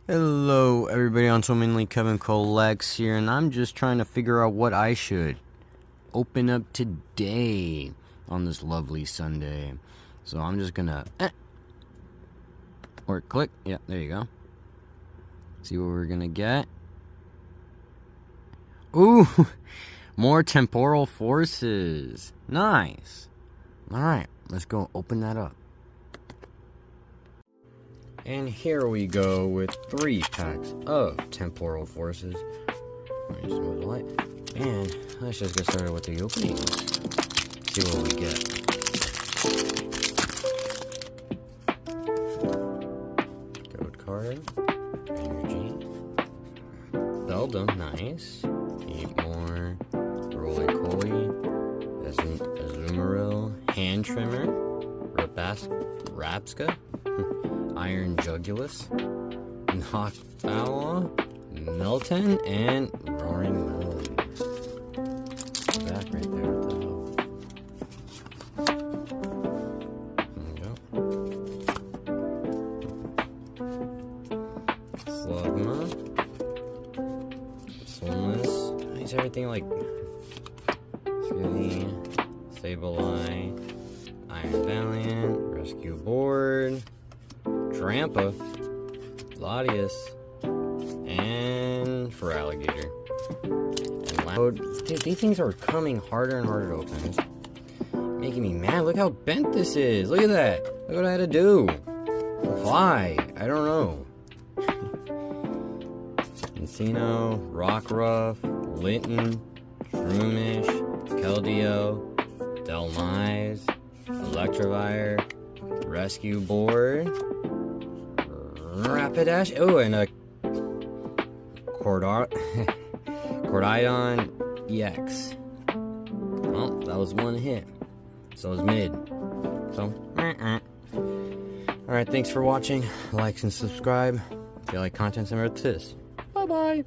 Hello everybody, on Swimmingly Kevin Collects here, and I'm just trying to figure out what I should open up today on this lovely Sunday. So I'm just gonna or click, yeah, there you go. See what we're gonna get. Ooh, more temporal forces. Nice. Alright, let's go open that up. And here we go with 3 packs of temporal forces. Let me just move the light. And let's just get started with the opening. See what we get. Code card. Energy. Beldum, nice. Keep more. Roly-Poly. Azumarill. Hand Trimmer. Rapska. Iron Jugulus, Noctowl, Melton, and Roaring Melodies. Back right there at the There we go. Slugma, Solmus. Nice, everything like Skinny, Sableye, Iron Valiant, Rescue Board, Drampa, Latias, and for Alligator. And Loud. Dude, these things are coming harder and harder to open. It's making me mad. Look how bent this is. Look at that. Look what I had to do. Why? I don't know. Encino, Rockruff, Linton, Shroomish, Keldeo, Delmise, Electivire, Rescue Board, Rapidash, oh, and a Cordidon EX. Well, that was one hit. So it was mid. So, alright, thanks for watching. Like and subscribe if you like content similar to this. Bye-bye.